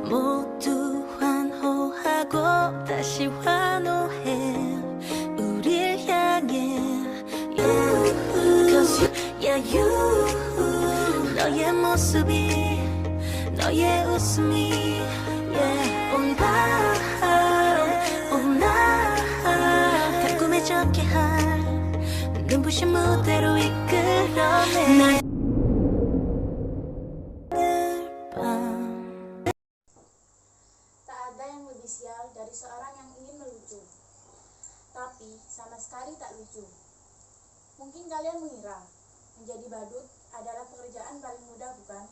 모두 환호하고 다시 환호해 우릴 향해 Cause yeah you 너의 모습이 너의 웃음이 yeah 온 날 달콤해졌게 할 눈부신 무대로 이끌어내 Sial dari seorang yang ingin melucu, tapi sama sekali tak lucu. Mungkin kalian mengira menjadi badut adalah pekerjaan paling mudah, bukan?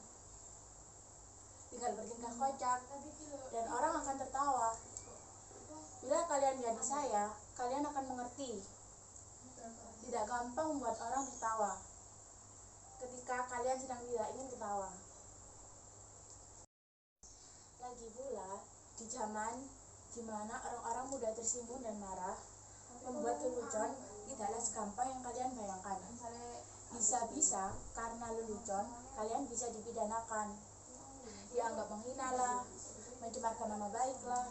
Tinggal bertingkah kocak dan orang akan tertawa. Bila kalian jadi saya, kalian akan mengerti. Tidak gampang membuat orang tertawa ketika kalian sedang tidak ingin ketawa. Lagi pula, di zaman di mana orang-orang mudah tersinggung dan marah, membuat lelucon tidaklah segampang yang kalian bayangkan. Bisa-bisa karena lelucon kalian bisa dipidanakan, dianggap menghina lah, mencemarkan nama baik lah.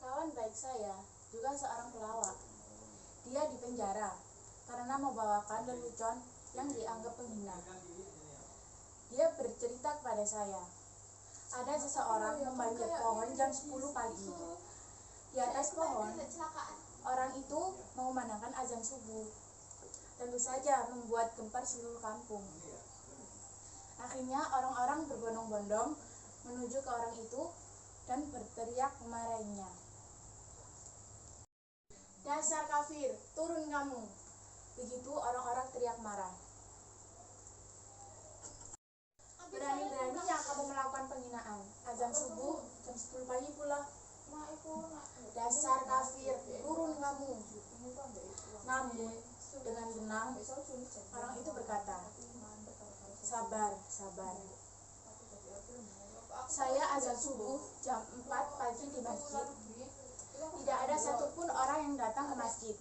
Kawan baik saya juga seorang pelawak. Dia dipenjara karena membawakan lelucon yang dianggap menghina. Dia bercerita kepada saya, ada seseorang memanjat pohon jam 10 pagi. Di atas pohon, orang itu mengumandangkan azan subuh. Tentu saja membuat gempar seluruh kampung. Akhirnya orang-orang berbondong-bondong menuju ke orang itu dan berteriak memarahinya. Dasar kafir, turun kamu! Begitu orang-orang teriak marah. Berani-beraninya kamu melakukan penghinaan. Azan subuh jam 10 pagi pula. Dasar kafir, turun kamu! Namun dengan tenang orang itu berkata, sabar, sabar. Saya azan subuh jam 4 pagi di masjid. Tidak ada satupun orang yang datang ke masjid.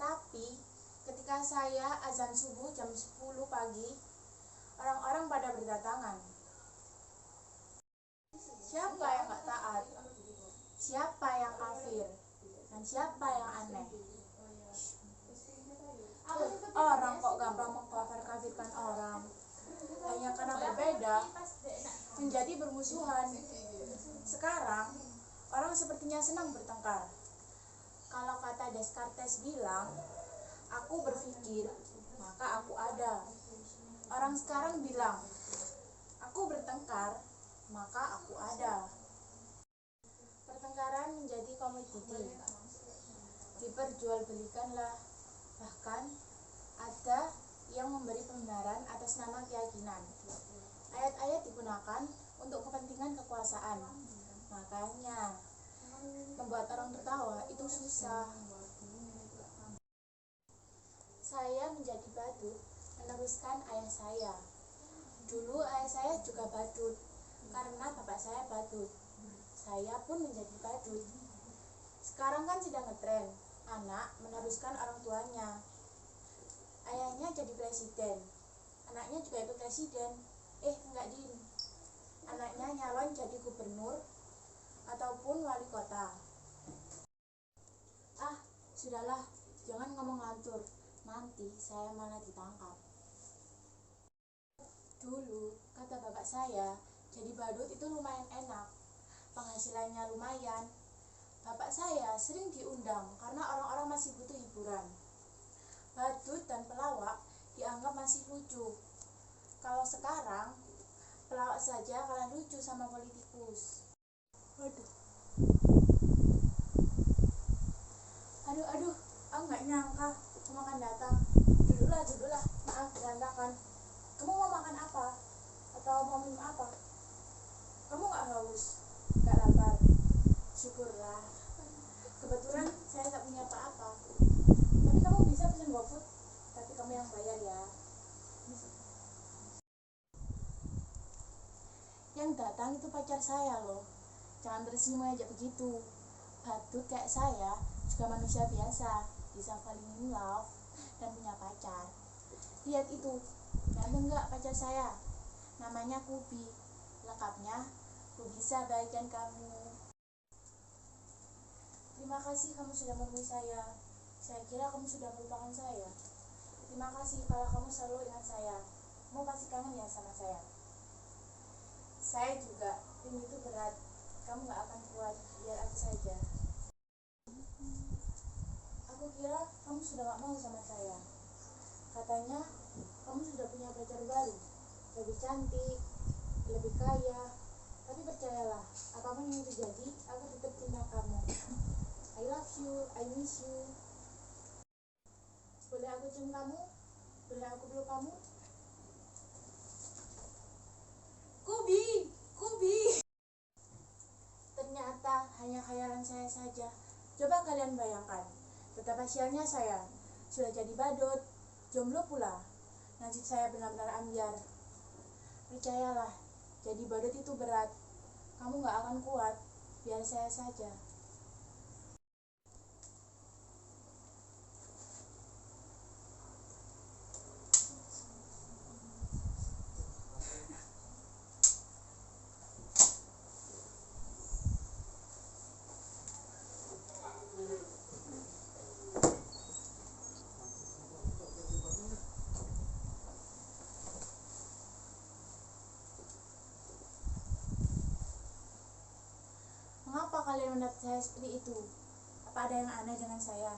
Tapi ketika saya azan subuh jam 10 pagi, orang-orang pada berdatangan. Siapa yang gak taat? Siapa yang kafir? Dan siapa yang aneh? Orang kok gampang mengkafir-kafirkan orang. Hanya karena berbeda menjadi bermusuhan. Sekarang orang sepertinya senang bertengkar. Kalau kata Descartes bilang, aku berpikir, maka aku ada. Orang sekarang bilang, aku bertengkar, maka aku ada. Pertengkaran menjadi komoditi, diperjualbelikanlah. Bahkan ada yang memberi pembenaran atas nama keyakinan. Ayat-ayat digunakan untuk kepentingan kekuasaan. Makanya membuat orang tertawa itu susah. Saya menjadi badut meneruskan ayah saya. Dulu ayah saya juga badut, karena bapak saya badut. Saya pun menjadi badut. Sekarang kan sedang ngetren, anak meneruskan orang tuanya. Ayahnya jadi presiden, anaknya juga ikut presiden. Enggak din, anaknya nyalon jadi gubernur ataupun wali kota. Sudahlah, jangan ngomong lantur, nanti saya malah ditangkap. Dulu, kata bapak saya, jadi badut itu lumayan enak, penghasilannya lumayan. Bapak saya sering diundang karena orang-orang masih butuh hiburan. Badut dan pelawak dianggap masih lucu. Kalau sekarang, pelawak saja kalah lucu sama politikus. Aduh, aku nggak nyangka kamu akan datang. Duduklah, maaf berantakan. Kamu mau makan apa? Atau mau minum apa? Kamu nggak haus? Nggak lapar? Syukurlah. Kebetulan saya tak punya apa-apa. Tapi kamu bisa pesan GoFood. Tapi kamu yang bayar ya. Yang datang itu pacar saya loh. Jangan tersinggung aja begitu. Badut kayak saya juga manusia biasa, bisa falling in love dan punya pacar. Lihat itu, ganteng nggak pacar saya? Namanya Kubi. Lengkapnya, ku bisa bagikan kamu. Terima kasih kamu sudah menemui saya. Saya kira kamu sudah melupakan saya. Terima kasih kalau kamu selalu ingat saya. Kamu pasti kangen ya sama saya. Saya juga, ini itu berat. Kamu gak akan kuat, biar aku saja. Aku kira kamu sudah gak mau sama saya. Katanya, kamu sudah punya pacar baru. Lebih cantik, lebih kaya. Tapi percayalah, apapun yang terjadi, aku tetap cinta kamu. I love you, I miss you. Boleh aku cium kamu? Boleh aku peluk kamu? Kubi. Ternyata hanya khayalan saya saja. Coba kalian bayangkan, betapa sialnya saya. Sudah jadi badut, jomblo pula. Nasib saya benar-benar ambyar. Percayalah, jadi badut itu berat. Kamu gak akan kuat, biar saya saja. Mengapa kalian mendapat saya seperti itu? Apa ada yang aneh dengan saya?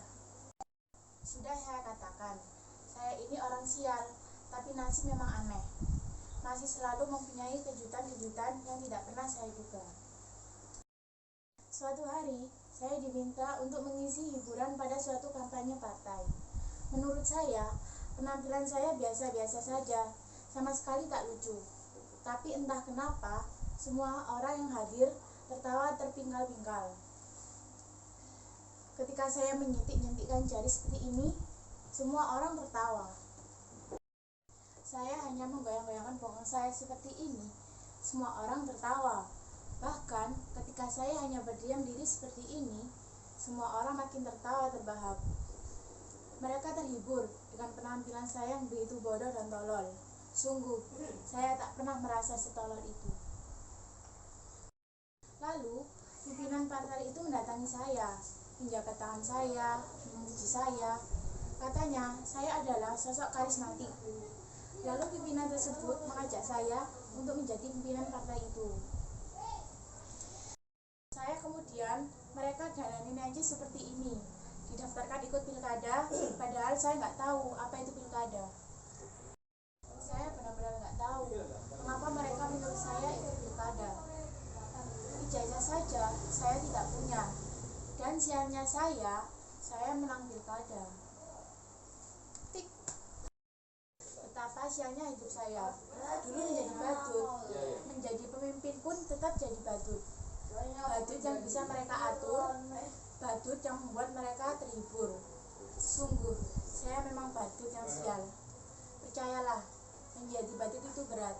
Sudah saya katakan, saya ini orang sial, tapi nasib memang aneh. Masih selalu mempunyai kejutan-kejutan yang tidak pernah saya duga. Suatu hari, saya diminta untuk mengisi hiburan pada suatu kampanye partai. Menurut saya, penampilan saya biasa-biasa saja, sama sekali tak lucu. Tapi entah kenapa, semua orang yang hadir tertawa terpingkal-pingkal. Ketika saya menyentik-nyentikkan jari seperti ini, semua orang tertawa. Saya hanya menggoyang-goyangkan bokong saya seperti ini, semua orang tertawa. Bahkan ketika saya hanya berdiam diri seperti ini, semua orang makin tertawa terbahak. Mereka terhibur dengan penampilan saya yang begitu bodoh dan tolol. Sungguh, saya tak pernah merasa setolol itu. Lalu, pimpinan partai itu mendatangi saya, menjabat tangan saya, memuji saya. Katanya, saya adalah sosok karismatik. Lalu pimpinan tersebut mengajak saya untuk menjadi pimpinan partai itu. Saya kemudian, mereka jalanin aja seperti ini. Didaftarkan ikut pilkada, padahal saya nggak tahu apa itu pilkada. Saya benar-benar nggak tahu mengapa mereka menyuruh saya ikut pilkada. Ijazah saja saya tidak punya, dan sialnya saya menang pilkada. Tik. Betapa sialnya hidup saya. Dulu menjadi badut, menjadi pemimpin pun tetap jadi badut. Badut yang bisa mereka atur, badut yang membuat mereka terhibur. Sungguh, saya memang badut yang sial. Percayalah, menjadi badut itu berat.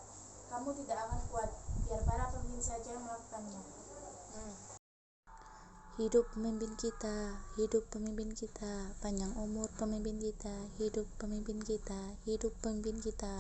Kamu tidak akan kuat, biar para pemimpin saja yang melakukannya. Hidup pemimpin kita, hidup pemimpin kita, panjang umur pemimpin kita, hidup pemimpin kita, hidup pemimpin kita.